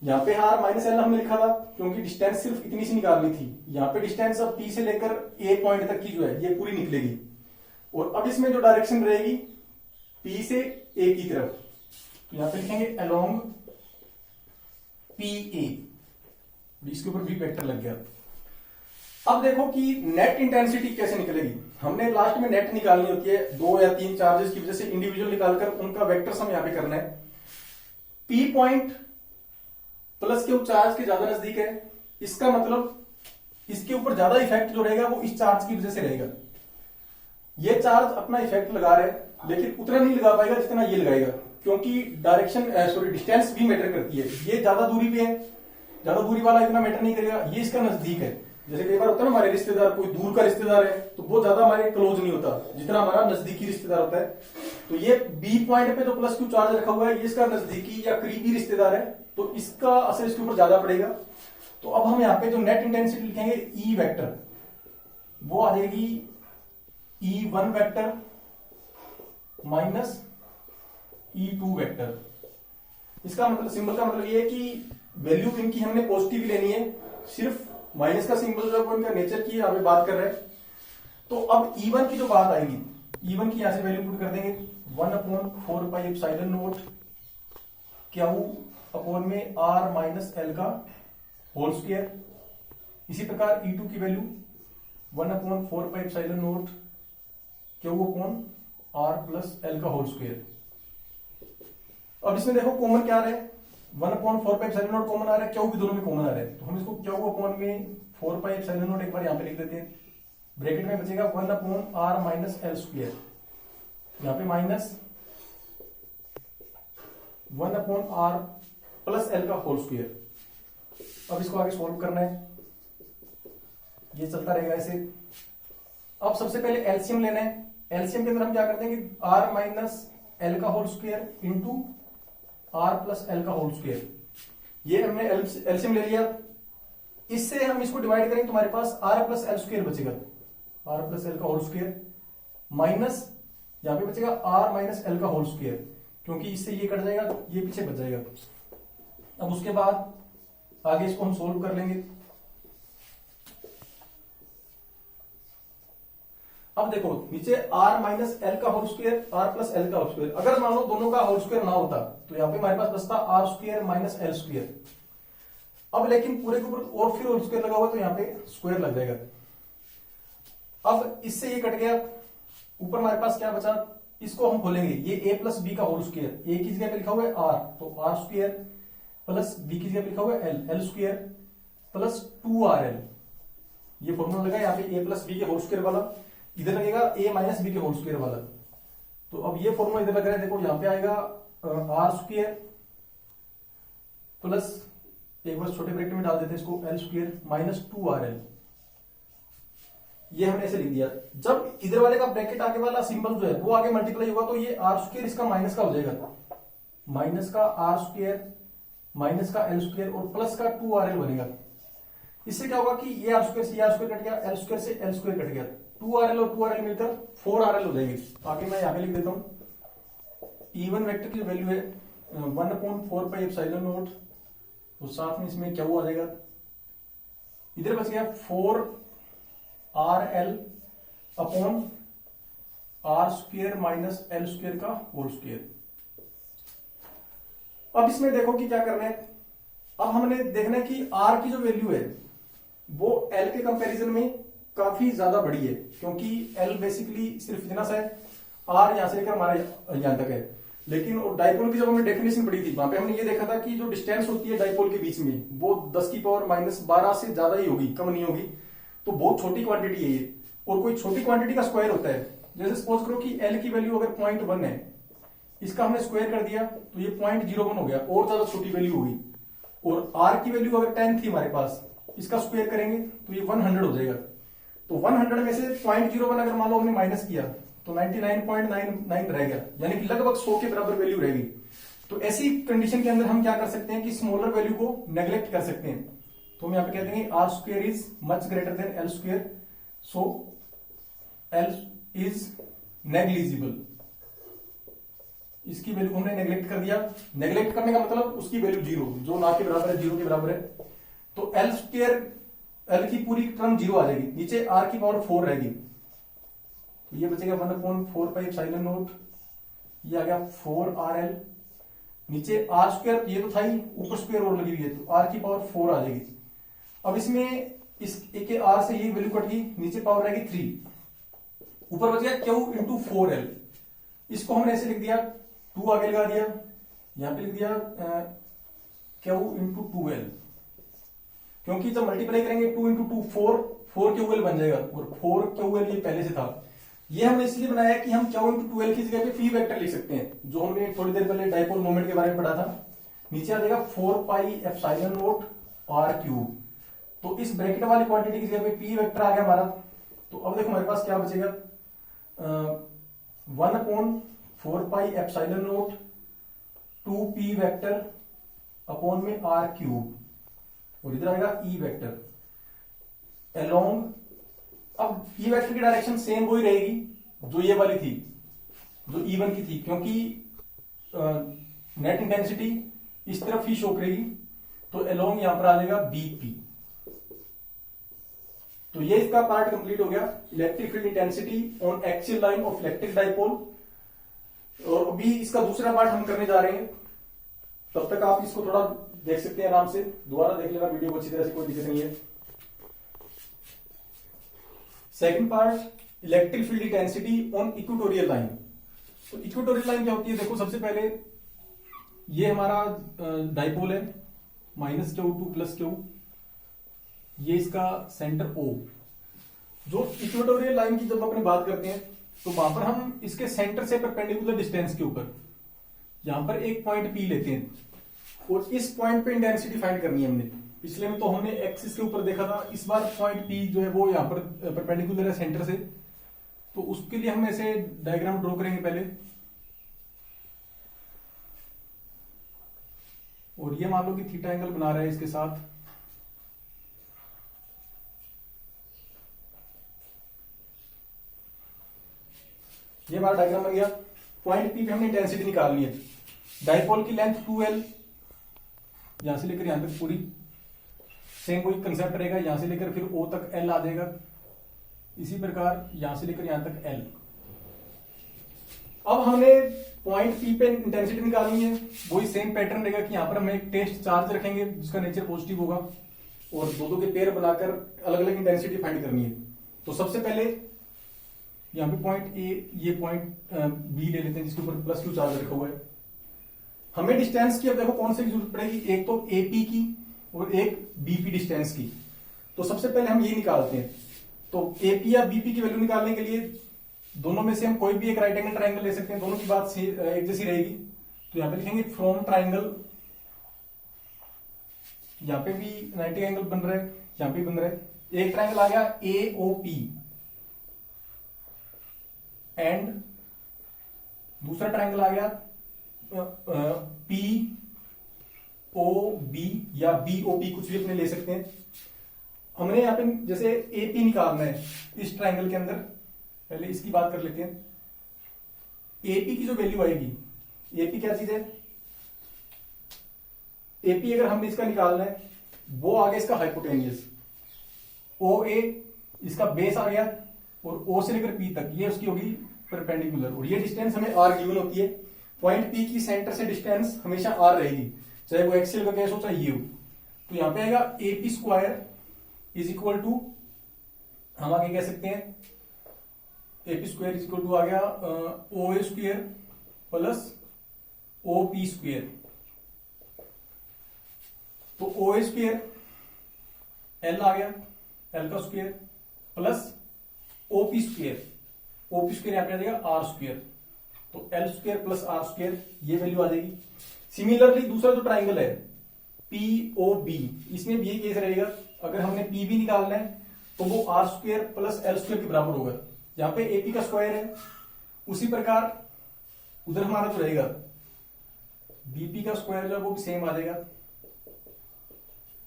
यहां पे आर माइनस एल हमने लिखा था क्योंकि डिस्टेंस सिर्फ इतनी सी निकालनी थी, यहां पे डिस्टेंस अब पी से लेकर ए पॉइंट तक की जो है ये पूरी निकलेगी। और अब इसमें जो डायरेक्शन रहेगी पी से ए की तरफ, तो यहां पे लिखेंगे अलोंग पी ए, इसके ऊपर भी वेक्टर लग गया। अब देखो कि नेट इंटेंसिटी कैसे निकलेगी। हमने लास्ट में नेट निकालनी होती है, 2 या 3 चार्जेस की वजह से इंडिविजुअल निकालकर उनका वेक्टर सम यहां पे करना है। P point plus Q charge के ज्यादा नजदीक है, इसका मतलब इसके ऊपर ज्यादा इफेक्ट जो रहेगा वो इस चार्ज की वजह से रहेगा। ये चार्ज अपना इफेक्ट लगा रहा है लेकिन उतना नहीं लगा पाएगा जितना ये लगाएगा, क्योंकि डायरेक्शन डिस्टेंस भी मैटर करती है। ये ज्यादा दूरी पे है, ज्यादा दूरी वाला इतना मैटर नहीं करेगा, ये इसका नजदीक है। जैसे कई बार होता है ना, हमारे रिश्तेदार, कोई दूर का रिश्तेदार है तो वो ज्यादा हमारे क्लोज नहीं होता जितना हमारा नजदीकी रिश्तेदार होता है। तो ये बी पॉइंट पे जो प्लस क्यू चार्ज रखा हुआ है ये इसका नजदीकी या करीबी रिश्तेदार है, तो इसका असर इसके ऊपर ज्यादा पड़ेगा। तो अब हम यहाँ पे जो नेट इंटेंसिटी लिखेंगे ई वेक्टर, वो आ जाएगी E1 vector minus E2 vector. इसका मतलब, सिंबल का मतलब ये है कि वैल्यू इनकी हमने पॉजिटिव लेनी है, सिर्फ माइनस का सिंबल जो है इनका नेचर की यहाँ पे बात कर रहे हैं। तो अब E1 की जो बात आएगी, E1 की यहां से वैल्यू पुट कर देंगे 1/4 pi epsilon not Q upon में R माइनस L का होल स्क्वायर। इसी प्रकार E2 की value 1/4 pi epsilon not Q upon R plus L का होल स्क्वायर। अब इसमें देखो कॉमन क्या आ रहा है, 1/4 पाई एप्सिलॉन नॉट कॉमन आ रहा है, क्यू भी दोनों में कॉमन आ रहा है, तो हम इसको क्यू अपॉन में 4 पाई एप्सिलॉन नॉट एक बार यहां पे लिख देते हैं। ब्रैकेट में बचेगा 1/R माइनस L स्क्वायर, यहां पे माइनस 1/R प्लस L का होल स्क्वायर। अब इसको आगे सॉल्व करना है, ये चलता रहेगा ऐसे। अब सबसे पहले एलसीएम लेना है। एलसीएम के अंदर हम क्या करते हैं कि R माइनस L का whole square into R plus L का होल स्क्वायर, ये हमने एलसीएम ले लिया। इससे हम इसको डिवाइड करेंगे तो हमारे पास R प्लस L स्क्वायर बचेगा, R प्लस L का होल स्क्वायर माइनस यहां पे बचेगा R माइनस L का होल स्क्वायर, क्योंकि इससे ये कट जाएगा, ये पीछे बच जाएगा। अब उसके बाद आगे इसको हम सोल्व कर लेंगे। अब देखो नीचे R माइनस L का whole square, R plus L का होल स्क्वायर, अगर मान लो दोनों का होल स्क्वायर ना होता तो यहां पे हमारे पास बचता R square minus L square. अब लेकिन पूरे के ऊपर और फिर होल स्क्वायर लगा हुआ तो यहां पे स्क्वायर लग जाएगा। अब इससे ये कट गया, ऊपर हमारे पास क्या बचा, इसको हम खोलेंगे, ये a प्लस बी का होल स्क्वायर, ए की जगह पे लिखा हुआ है R, तो R स्क्वायर प्लस बी की जगह पे लिखा हुआ है L, L square plus 2RL। ये फॉर्मूला लगा यहाँ पे a प्लस बी के होल स्क्वायर वाला, इधर लगेगा a माइनस बी के होल स्क्वायर वाला। तो अब ये फॉर्मूला इधर लग रहा है, देखो यहाँ पे आएगा R स्क्वायर प्लस, एक बार छोटे ब्रैकेट में डाल देते हैं इसको, L स्क्वायर माइनस 2RL। ये हमने ऐसे लिख दिया। जब इधर वाले का ब्रैकेट आगे वाला सिंबल जो है वो आगे मल्टीप्लाई होगा तो ये R स्क्वायर इसका माइनस का हो जाएगा, माइनस का R स्क्वायर माइनस का L स्क्वायर और प्लस का 2RL बनेगा। इससे क्या होगा कि ये R स्क्वायर से R स्क्वायर कट गया, L स्क्वायर से L स्क्वायर कट गया, 2RL और 2RL मिलकर 4RL हो जाएगी। आगे मैं यहां पे लिख देता हूं, E1 वेक्टर की वैल्यू है 1/4 पाई एप्सिलॉन नॉट, तो साथ में इसमें क्या हुआ आ जाएगा, इधर बच गया 4RL upon R square minus L square का होल स्क्वायर। अब इसमें देखो कि क्या करना है, अब हमने देखना है कि R की जो वैल्यू है वो L के कंपैरिजन में काफी ज्यादा बड़ी है, क्योंकि L बेसिकली सिर्फ इतना सा है, R यहां से लेकर हमारे यहां तक है। लेकिन और डाइपोल की जब हमने डेफिनेशन पढ़ी थी वहां पे हमने ये देखा था कि जो डिस्टेंस होती है डाइपोल के बीच में वो 10 की पावर माइनस 12 से ज्यादा ही होगी, कम नहीं होगी। तो बहुत छोटी क्वांटिटी है ये, और कोई छोटी क्वांटिटी का स्क्वायर होता है। जैसे सपोज करो कि L की वैल्यू अगर 0.1 है, इसका हमने स्क्वायर कर दिया तो ये 0.01 हो गया, और ज्यादा छोटी वैल्यू होगी। और R की वैल्यू अगर 10 थी हमारे पास, इसका स्क्वायर करेंगे तो ये 100 हो जाएगा। तो 100 में से 0.01 अगर मान लो हमने माइनस किया तो 99.99 रह गया, यानी कि लगभग 100 के बराबर वैल्यू रहेगी। तो ऐसी कंडीशन के अंदर हम क्या कर सकते हैं कि स्मॉलर वैल्यू को नेग्लेक्ट कर सकते हैं। तो हम यहां पे कहते हैं R square is much greater than L square, so L is negligible. इसकी वैल्यू हमने नेग्लेक्ट कर दिया। नेग्लेक्ट करने का मतलब उसकी वैल्यू 0, जो ना के बराबर है, 0 के बराबर है। तो L स्क्वायर, L की पूरी टर्म 0 आ जाएगी, नीचे R की पावर 4 रहेगी, तो ये बचेगा 1/4 पाई एप्सिलॉन नॉट, ये आ गया 4RL, नीचे R स्क्वायर ये तो था ही, ऊपर स्क्वायर और लगी हुई है तो R की पावर 4 आ जाएगी। अब इसमें इस ए के आर से ये वैल्यू कट गई, नीचे पावर रहेगी 3, ऊपर बच गया क्यू इंटू 4L। इसको हमने ऐसे लिख दिया, 2 आगे लगा दिया, यहां पे लिख दिया क्यू इंटू 2L, क्योंकि जब मल्टीप्लाई करेंगे 2 इंटू 2 4 QL बन जाएगा, और 4 QL ये पहले से था। ये हमने इसलिए बनाया कि हम क्यू इंटू 2L की जगह पे पी वेक्टर लिख सकते हैं, जो हमने थोड़ी देर पहले डाइपोल मोमेंट के बारे में पढ़ा था। नीचे आ जाएगा 4 pi epsilon naught R cube. तो इस ब्रैकेट वाली क्वांटिटी की जगह पे पी वेक्टर आ गया हमारा। तो अब देखो हमारे पास क्या बचेगा, 1/4 pi epsilon not 2p vector upon में आर क्यूब, और इधर आएगा ई वेक्टर अलोंग। अब ई वेक्टर की डायरेक्शन सेम वही रहेगी जो ये वाली थी, जो E1 की थी, क्योंकि नेट इंटेंसिटी इस तरफ ही शो करेगी। तो अलोंग यहां पर आ जाएगा बीपी। तो ये इसका पार्ट कंप्लीट हो गया, electric field intensity on axial line of electric dipole. और अभी इसका दूसरा पार्ट हम करने जा रहे हैं, तब तक आप इसको थोड़ा देख सकते हैं आराम से, दोबारा देख लेना वीडियो को अच्छी तरह से, कोई दिक्कत नहीं है। Second part, electric field intensity on equatorial line. तो इक्वेटोरियल लाइन क्या होती है, देखो सबसे पहले ये हमारा डाइपोल है, -Q2 + Q, ये इसका सेंटर O। जो इक्वेटोरियल लाइन की जब अपनी बात करते हैं तो वहां पर हम इसके सेंटर से परपेंडिकुलर डिस्टेंस के ऊपर यहां पर एक पॉइंट P लेते हैं, और इस पॉइंट पे इंटेंसिटी फाइंड करनी है हमने। पिछले में तो हमने एक्सिस के ऊपर देखा था, इस बार पॉइंट P जो है वो यहां पर परपेंडिकुलर है सेंटर से। तो उसके लिए हम ऐसे डायग्राम ड्रॉ करेंगे पहले, और ये मान लो कि थीटा एंगल बना रहा है इसके साथ। ये हमारा डायग्राम बन गया। पॉइंट P पे हमने इंटेंसिटी निकालनी है। डाइपोल की लेंथ 2L, यहां से लेकर यहां तक पूरी सेम कोई कंसेप्ट रहेगा, यहां से लेकर फिर O तक L आ जाएगा, इसी प्रकार यहां से लेकर यहां तक L। अब हमने पॉइंट P पे इंटेंसिटी निकालनी है, वही सेम पैटर्न रहेगा कि यहां पर हम एक टेस्ट चार्ज रखेंगे जिसका नेचर पॉजिटिव होगा, और दो के पेयर बनाकर अलग अलग इंटेंसिटी फाइंड करनी है। तो सबसे पहले यहां पे पॉइंट A, ये पॉइंट B ले लेते हैं जिसके ऊपर +Q चार्ज रखा हुआ है। हमें डिस्टेंस की अब देखो कौन सी जरूरत पड़ेगी, एक तो AP की और एक BP डिस्टेंस की। तो सबसे पहले हम ये निकालते हैं। तो AP या BP की वैल्यू निकालने के लिए दोनों में से हम कोई भी एक राइट एंगल ट्राइंगल ले सकते हैं, दोनों की बात एक जैसी रहेगी। तो यहां पे लिखेंगे फ्रॉम ट्राइंगल, यहां पे भी 90 एंगल बन रहा है, यहां पे भी बन रहा है। एक ट्राइंगल आ गया AOP, एंड दूसरा ट्राइंगल आ गया POB या BOP, कुछ भी अपने ले सकते हैं। हमने यहां पे जैसे AP निकालना है इस ट्राइंगल के अंदर, पहले इसकी बात कर लेते हैं। AP की जो वैल्यू आएगी, AP क्या चीज है, AP अगर हमने इसका निकालना है, वो आ गया इसका हाइपोटेनियस, OA इसका बेस आ गया, और O से लेकर P तक ये उसकी होगी परपेंडिकुलर, और ये डिस्टेंस हमें R गिवन होती है। पॉइंट P की सेंटर से डिस्टेंस हमेशा R रहेगी, चाहे वो एक्सियल का केस हो चाहे ये हो। तो यहां पे आएगा AP² इज इक्वल टू, हम आगे कह सकते हैं AP² इज इक्वल टू आ गया OA² प्लस OP²। तो OA² L आ गया, L का स्क्वायर प्लस OP², OP² यहां पे आ जाएगा R²। तो L² प्लस R², ये वैल्यू आ जाएगी। सिमिलरली दूसरा जो ट्राइंगल है POB, इसमें भी ये केस रहेगा, अगर हमने PB निकालना है तो वो R² प्लस L² के बराबर होगा। यहां पे AP का स्क्वायर है, उसी प्रकार उधर हमारा जो रहेगा BP का स्क्वायर जो है वो भी सेम आ जाएगा।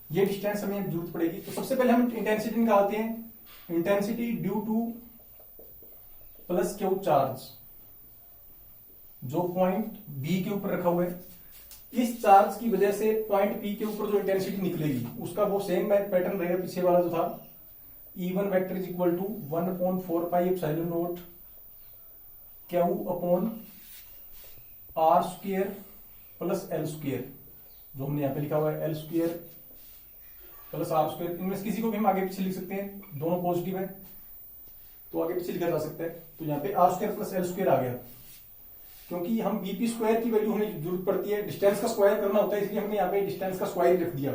ये डिस्टेंस हमें जरूरत पड़ेगी। तो सबसे पहले हम इंटेंसिटी निकालते हैं, intensity due to +Q charge जो पॉइंट B के ऊपर रखा हुआ है। इस चार्ज की वजह से पॉइंट P के ऊपर जो इंटेंसिटी निकलेगी उसका वो सेम पैटर्न रहेगा पीछे वाला जो था। E1 vector is equal to 1/4 pi epsilon naught Q upon R² plus L², जो हमने यहां पे लिखा हुआ है L² प्लस आर स्क्वायर, इनमें से किसी को भी हम आगे पीछे लिख सकते हैं, दोनों पॉजिटिव है तो आगे पीछे लिखा जा सकता है। तो यहाँ पे r square plus L square आ गया, क्योंकि हम बीपी स्क्वायर की वैल्यू हमें जरूरत पड़ती है, डिस्टेंस का स्क्वायर करना होता है, इसलिए हमने यहाँ पे डिस्टेंस का स्क्वायर लिख दिया।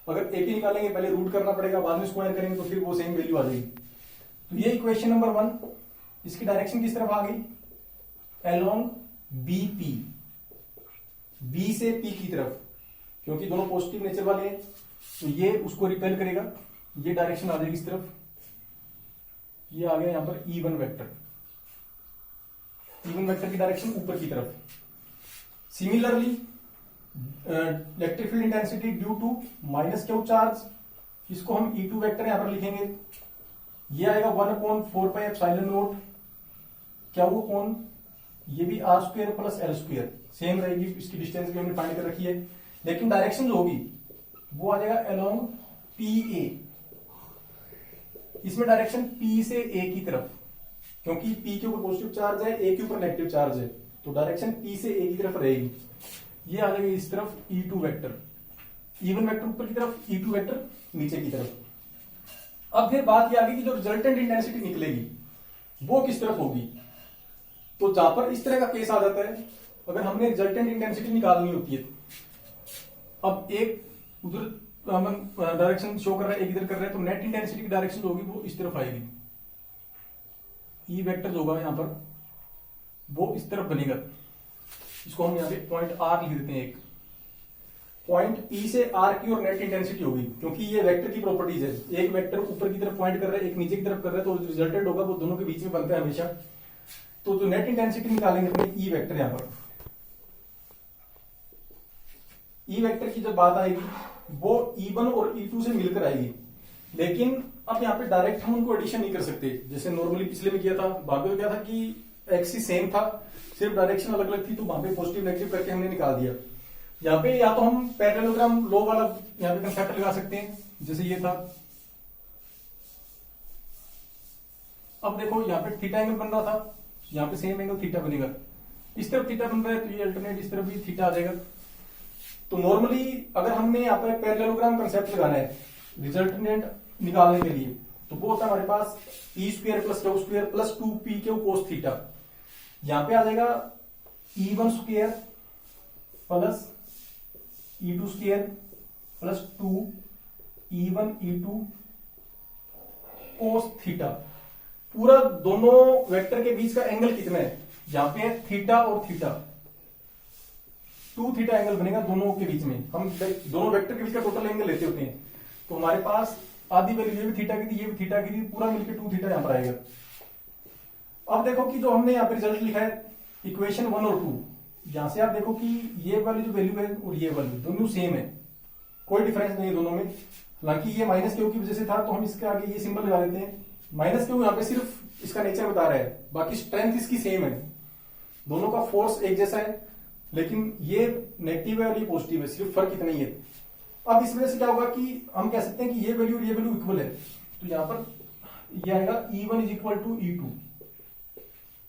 अगर एपी निकालेंगे पहले रूट करना पड़ेगा, बाद में स्क्वायर करेंगे तो फिर वो सेम वैल्यू आ जाएगी। तो ये इक्वेशन नंबर 1, इसकी डायरेक्शन किस तरफ आ गई, अलोंग बीपी, बी से पी की तरफ, क्योंकि दोनों पॉजिटिव नेचर वाले हैं तो ये उसको रिपेल करेगा, ये डायरेक्शन आ जाएगी इस तरफ, ये आ गया यहां पर E1 वेक्टर, E1 वेक्टर की डायरेक्शन ऊपर की तरफ। Similarly electric field intensity due to minus Q charge, इसको हम E2 वेक्टर यहां पर लिखेंगे, ये आएगा 1/4πε0 क्या वो कौन, ये भी R square plus L square same रहेगी, इसकी डिस्टेंस भी हमने फाइंड कर रखी है, लेकिन डायरेक्शन जो होगी वो आ जाएगा अलोंग पी ए, इसमें डायरेक्शन पी से ए की तरफ, क्योंकि पी के ऊपर पॉजिटिव चार्ज है, ए के ऊपर नेगेटिव चार्ज है, तो डायरेक्शन पी से ए की तरफ रहेगी। ये आ जाएगी इस तरफ E2 वेक्टर, E1 वेक्टर ऊपर की तरफ, E2 वेक्टर नीचे की तरफ। अब फिर बात ये आ गई कि जो रिजल्टेंट इंटेंसिटी निकलेगी वो किस तरफ होगी। तो जहां पर इस तरह का केस आ जाता है, अगर हमने रिजल्टेंट इंटेंसिटी निकालनी होती है, अब एक उधर डायरेक्शन शो कर रहा है, एक इधर कर रहा है, तो नेट इंटेंसिटी की डायरेक्शन जो होगी वो इस तरफ आएगी, ई वेक्टर जो होगा यहां पर वो इस तरफ बनेगा, इसको हम यहां पे पॉइंट आर लिख देते हैं। एक पॉइंट पी से आर की और नेट इंटेंसिटी होगी, क्योंकि ये वेक्टर की प्रॉपर्टीज है, एक वेक्टर ऊपर की तरफ पॉइंट कर रहा है, एक नीचे की तरफ कर रहा है, तो रिजल्टेंट होगा वो दोनों के बीच में बनता है हमेशा। तो जो नेट इंटेंसिटी निकालेंगे अपने ई वेक्टर, यहां पर ई वेक्टर की जब बात आएगी वो E1 और E2 से मिलकर आएगी, लेकिन अब यहाँ पे डायरेक्ट हम उनको एडिशन नहीं कर सकते, जैसे नॉर्मली पिछले में किया था। भाग्य क्या था कि एक्सिस सेम था, सिर्फ डायरेक्शन अलग अलग थी, तो वहां पे पॉजिटिव नेगेटिव करके हमने निकाल दिया। यहाँ पे या तो हम पैरेललोग्राम लो वाला यहाँ पे कंसेप्ट लगा सकते हैं, जैसे ये था। अब देखो यहाँ पे थीटा एंगल बन रहा था, यहाँ पे सेम एंगल थीटा बनेगा, इस तरफ थीटा बन रहा है तो ये अल्टरनेट इस तरफ भी थीटा आ जाएगा। तो नॉर्मली अगर हमने यहाँ पर पैरेललोग्राम कंसेप्ट लगाना है रिजल्टेंट निकालने के लिए, तो वो होता है हमारे पास e square plus q square plus 2p q cos theta. यहां पे आ जाएगा E1 square plus E2 square plus 2 E1 E2 cos theta. पूरा दोनों वेक्टर के बीच का एंगल कितना है, यहां पे थीटा और थीटा, 2 थीटा एंगल बनेगा दोनों के बीच में। हम दोनों वेक्टर के बीच का टोटल एंगल लेते होते हैं, तो हमारे पास आधी वैल्यू ये भी थीटा की थी, ये भी थीटा की थी, पूरा मिलकर 2 थीटा यहां पर आएगा। अब देखो कि जो हमने यहाँ पे रिजल्ट लिखा है इक्वेशन 1 और 2, यहां से आप देखो कि ये वाली जो वैल्यू है और ये वाली दोनों सेम है, कोई डिफरेंस नहीं है दोनों में। हालांकि ये माइनस क्यू की वजह से था, तो हम इसके आगे ये सिंबल लगा देते हैं। माइनस क्यू यहाँ पे सिर्फ इसका नेचर बता रहा है, बाकी स्ट्रेंथ इसकी सेम है, दोनों का फोर्स एक जैसा है, लेकिन ये नेगेटिव है और ये पॉजिटिव है, सिर्फ फर्क इतना ही है। अब इस वजह से क्या होगा कि हम कह सकते हैं कि ये वैल्यू और ये वैल्यू इक्वल है, तो यहां पर ये आएगा E1 is equal to E2।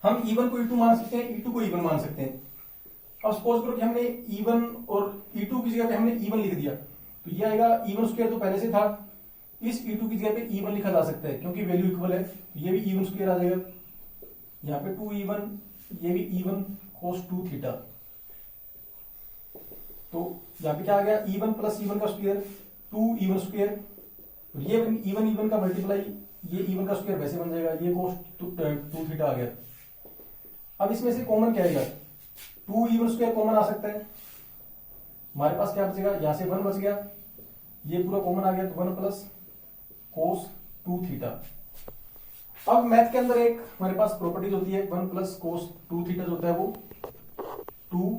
हम E1 को E2 मान सकते हैं, E2 को E1 मान सकते हैं। अब सपोज करो कि हमने E1 और E2 की जगह पे हमने E1 लिख दिया, तो ये आएगा E1 स्क्वायर तो पहले से था, इस E2 की जगह पे E1 लिखा जा सकता है क्योंकि वैल्यू इक्वल है, तो ये भी E1 स्क्वायर आ जाएगा, यहाँ पे 2E1, ये भी E1 cos 2 थीटा। तो यहाँ पे क्या आ गया E1 प्लस E1 का स्क्वायर 2E1 स्क्वायर, ये E1 का मल्टीप्लाई ये E1 का स्क्वायर वैसे बन जाएगा, ये cos 2 थीटा आ गया। अब इसमें से कॉमन क्या आएगा, 2E1 स्क्वायर कॉमन आ सकता है, हमारे पास क्या बचेगा, यहां से 1 बच गया, ये पूरा कॉमन आ गया, तो 1 प्लस cos 2 थीटा। अब मैथ के अंदर एक हमारे पास प्रॉपर्टीज होती है, 1 प्लस cos 2 थीटा जो होता है वो 2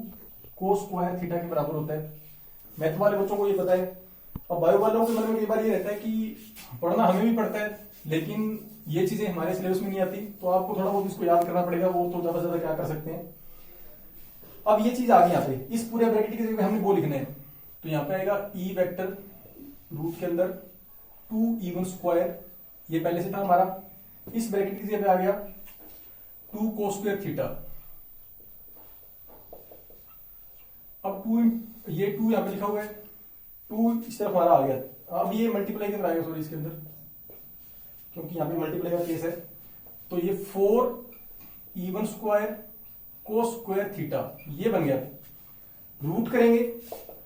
cos स्क्वायर थीटा के बराबर होता है। मैथ वाले बच्चों को ये पता है। अब बायो वालों के मन में कई बार ये रहता है कि पढ़ना हमें भी पड़ता है, लेकिन ये चीजें हमारे सिलेबस में नहीं आती, तो आपको थोड़ा बहुत इसको याद करना पड़ेगा, वो तो ज्यादा से ज्यादा क्या कर सकते हैं। अब ये चीज आ गई यहाँ पे, इस पूरे ब्रैकेट की जगह हमने वो लिखना है, तो यहाँ पे आएगा ई वेक्टर रूट के अंदर 2E1 स्क्वायर, ये पहले से था हमारा, इस ब्रैकेट की जगह पे आ गया 2 cos स्क्वायर थीटा। अब 2 ये 2 यहाँ पे लिखा हुआ है, 2 इस तरफ हमारा आ गया, अब ये मल्टीप्लाई के अंदर आएगा, सॉरी इसके अंदर, क्योंकि यहाँ पे मल्टीप्लाई का केस है। तो ये 4 even square cos square theta ये बन गया। रूट करेंगे,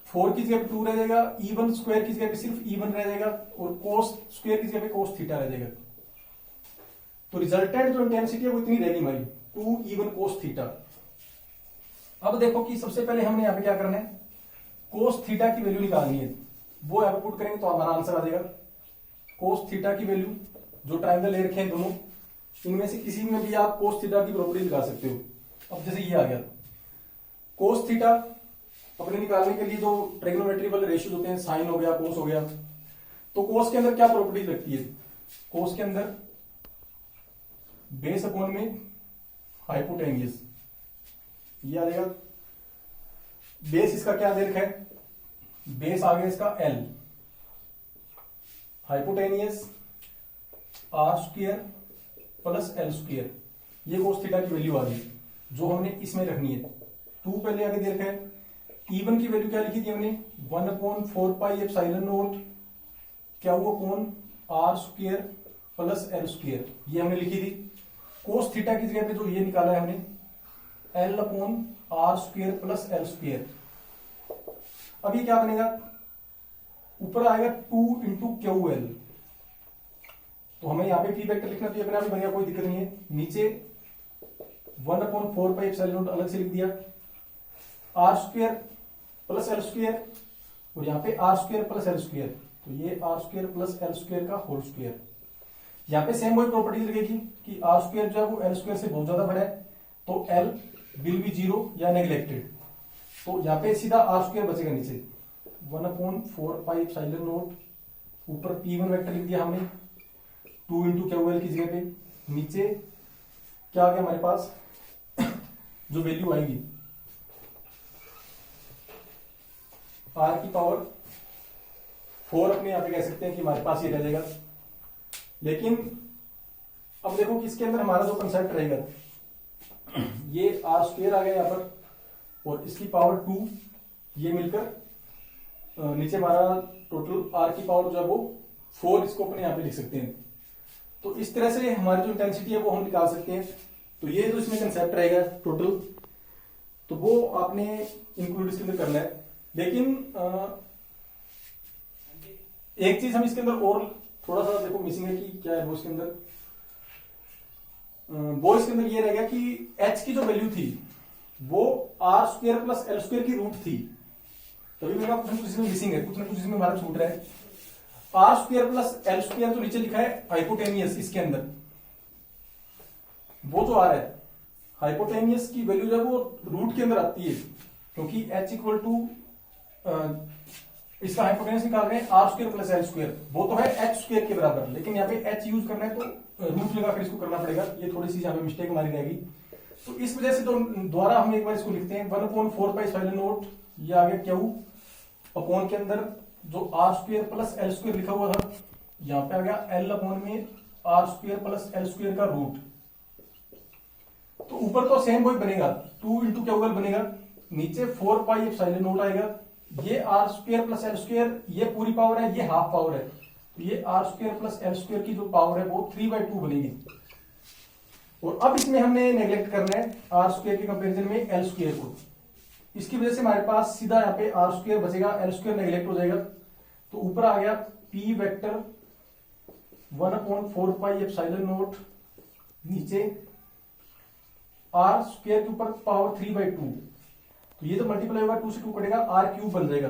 4 की जगह पे 2 रह जाएगा, इवन स्क्वायर की जगह पे सिर्फ इवन रह जाएगा और कोस स्क्वायर की जगह पे कोस थीटा रह जाएगा। तो रिजल्टेंट जो इंटेंसिटी है वो इतनी रहेगी हमारी 2 इवन कोस थीटा। अब देखो कि सबसे पहले हमने यहाँ पे क्या करना है, कोस थीटा की वैल्यू निकालनी है। वो यहाँ पे पुट करेंगे तो हमारा आंसर आ जाएगा। कोस थीटा की वैल्यू, जो ट्रायंगल ले रखे हैं दोनों, इनमें से किसी में भी आप कोस थीटा की प्रॉपर्टी निकाल सकते हो। अब जैसे ये आ गया कोस थीटा, अपने निकालने के लिए जो ट्रिग्नोमेट्री वाले रेशियोज होते हैं, साइन हो गया, कोस हो गया, तो कोस के अंदर क्या प्रॉपर्टीज लगती है? कोस के अंदर बेस अपॉन में हाइपोटेन्यूज, ये आ जाएगा। बेस इसका क्या दे रखा है? बेस आ गया इसका L, hypotenuse R square plus L square, ये कोस थीटा की वैल्यू आ गई जो हमने इसमें रखनी है। 2 पहले आगे दे रखा है। इवन की वैल्यू क्या लिखी थी हमने? 1/4 पाई एप्सिलॉन नॉट क्या हुआ upon R square plus L square, ये हमने लिखी थी। कोस थीटा की जगह पे जो ये निकाला है हमने L/R square plus L square. अब ये क्या बनेगा? ऊपर आएगा 2 इंटू QL, तो हमें यहाँ पे पी वेक्टर लिखना तो ये अपने आप ही बनेगा, कोई दिक्कत नहीं है। नीचे 1/4 पाई एप्सिलॉन नॉट अलग से लिख दिया, R square plus L square, और यहाँ पे R square plus L square, तो ये R square plus L square का होल स्क्वायर। यहाँ पे सेम वही प्रॉपर्टी लगेगी कि R स्क्वायर जो है वो L स्क्वायर से बहुत ज्यादा बड़ा है, तो L विल बी 0 या नेग्लेक्टेड, तो यहाँ पे सीधा R स्क्वायर बचेगा नीचे 1/4 पाई एप्सिलॉन नॉट, ऊपर P1 वेक्टर लिख दिया हमने 2 इंटू QL की जगह पे। नीचे क्या आ गया हमारे पास जो वैल्यू आएगी R की पावर 4 अपने यहाँ पे कह सकते हैं कि हमारे पास ये रह जाएगा। लेकिन अब देखो कि इसके अंदर हमारा जो कंसेप्ट रहेगा, ये R स्क्वायर आ गया यहाँ पर और इसकी पावर 2, ये मिलकर नीचे हमारा टोटल R की पावर जो है वो 4, इसको अपने यहाँ पे लिख सकते हैं। तो इस तरह से हमारी जो इंटेंसिटी है वो हम निकाल सकते हैं। तो ये जो इसमें कंसेप्ट रहेगा टोटल, तो वो आपने इंक्लूड इसके अंदर करना है। लेकिन एक चीज हम इसके अंदर और थोड़ा सा देखो मिसिंग है कि क्या है वो इसके अंदर, वो इसके अंदर ये रहेगा कि H की जो वैल्यू थी वो R square plus L square की रूट थी, तभी मेरा कुछ ना कुछ इसमें मिसिंग है, कुछ ना कुछ इसमें हमारा छूट रहा है। R square plus L square जो नीचे लिखा है हाइपोटेनियस, इसके अंदर वो जो आ रहा है हाइपोटेनियस की वैल्यू जो है वो रूट के अंदर आती है, क्योंकि H इक्वल टू इसका हाइपोटेनियस निकाल रहे हैं R square plus L square, वो तो है H स्क्वायर के बराबर, लेकिन यहाँ पे H यूज करना है तो रूट लगाकर इसको करना पड़ेगा। ये थोड़ी सी यहाँ पे मिस्टेक हमारी रहेगी, तो इस वजह से तो दोबारा हम एक बार इसको लिखते हैं 1/4 पाई एप्सिलॉन नॉट, ये आ गया Q अपॉन के अंदर जो R square plus L square लिखा हुआ था, यहाँ पे आ गया L अपॉन में R square plus L square का रूट। तो ऊपर तो सेम वही बनेगा, 2 इंटू QL बनेगा, नीचे 4 पाई एप्सिलॉन नॉट आएगा, ये R square plus L square ये पूरी पावर है, ये हाफ पावर है, तो ये R square plus L square की जो पावर है वो 3/2 बनेगी। और अब इसमें हमने नेग्लेक्ट करना है R स्क्वायर के कंपैरिजन में L स्क्वायर को, इसकी वजह से हमारे पास सीधा यहाँ पे R स्क्वायर बचेगा, L स्क्वायर नेग्लेक्ट हो जाएगा। तो ऊपर आ गया P vector 1/4 pi epsilon not, नीचे R स्क्वायर के ऊपर पावर 3/2, तो ये तो मल्टीप्लाई होगा 2 से 2 कटेगा, R क्यूब बन जाएगा।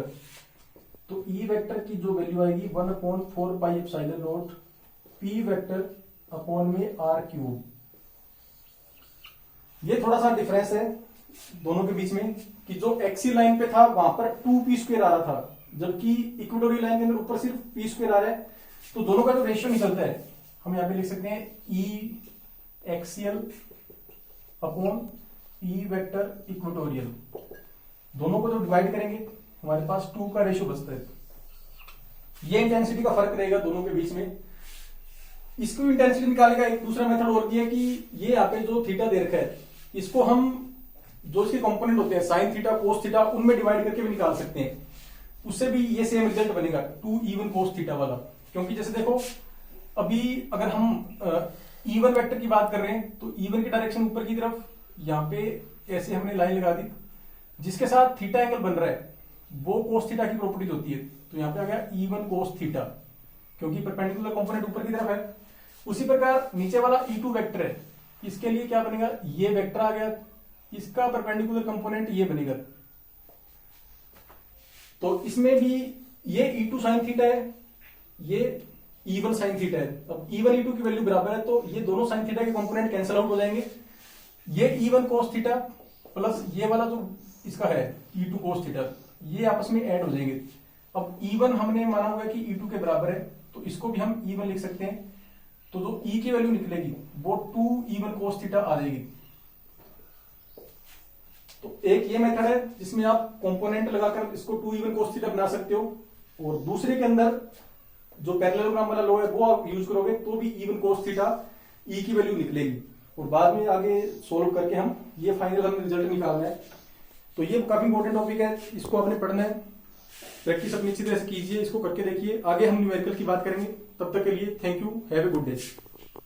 तो E वेक्टर की जो वैल्यू आएगी 1/4 pi epsilon not P vector upon में R क्यूब। ये थोड़ा सा डिफरेंस है दोनों के बीच में कि जो एक्सी लाइन पे था वहां पर 2p स्क्वायर आ रहा था, जबकि इक्वेटोरियल लाइन के अंदर ऊपर सिर्फ p स्क्वायर आ रहा है। तो दोनों का जो रेशियो निकलता है हम यहां पे लिख सकते हैं E axial upon E vector equatorial, दोनों को जो डिवाइड करेंगे हमारे पास 2 का रेशियो बचता है। ये इंटेंसिटी का फर्क रहेगा दोनों के बीच में। इसको इंटेंसिटी निकालने का एक दूसरा मेथड और भी है कि ये यहाँ पे जो थीटा दे रखा है इसको हम जो इसके कंपोनेंट होते हैं साइन थीटा कोस थीटा उनमें डिवाइड करके भी निकाल सकते हैं। उससे भी ये सेम रिजल्ट बनेगा 2 इवन कोस थीटा वाला। क्योंकि जैसे देखो अभी अगर हम इवन वेक्टर की बात कर रहे हैं तो इवन की डायरेक्शन ऊपर की तरफ, यहाँ पे ऐसे हमने लाइन लगा दी, जिसके साथ थीटा एंगल बन रहा है वो कोस थीटा की प्रॉपर्टीज होती है। तो यहाँ पे आ गया इवन कोस थीटा, क्योंकि परपेंडिकुलर कंपोनेंट ऊपर की तरफ है। उसी प्रकार नीचे वाला E2 वेक्टर है, इसके लिए क्या बनेगा, ये वेक्टर आ गया, इसका परपेंडिकुलर कंपोनेंट ये बनेगा। तो इसमें भी ये E2 साइन थीटा है, ये E1 साइन थीटा है। अब E1 E2 की वैल्यू बराबर है तो ये दोनों साइन थीटा के कंपोनेंट कैंसिल आउट हो जाएंगे। ये E1 कोस थीटा प्लस ये वाला जो इसका है E2 कोस थीटा, ये आपस में ऐड हो जाएंगे। अब E1 हमने माना हुआ है कि E2 के बराबर है, तो इसको भी हम E1 लिख सकते हैं। तो जो E की वैल्यू निकलेगी वो 2 E1 कोस थीटा आ जाएगी। तो एक ये मेथड है जिसमें आप कंपोनेंट लगाकर इसको 2 इवन कोस थीटा बना सकते हो, और दूसरे के अंदर जो पैरेललोग्राम वाला लॉ है वो आप यूज करोगे तो भी इवन कोस थीटा ई की वैल्यू निकलेगी, और बाद में आगे सोल्व करके हम ये फाइनल हमें रिजल्ट निकालना है। तो ये काफी इंपॉर्टेंट टॉपिक है, इसको आपने पढ़ना है, प्रैक्टिस अपनी अच्छी तरह से कीजिए, इसको करके देखिए। आगे हम न्यूमेरिकल की बात करेंगे, तब तक के लिए thank you, have a good day.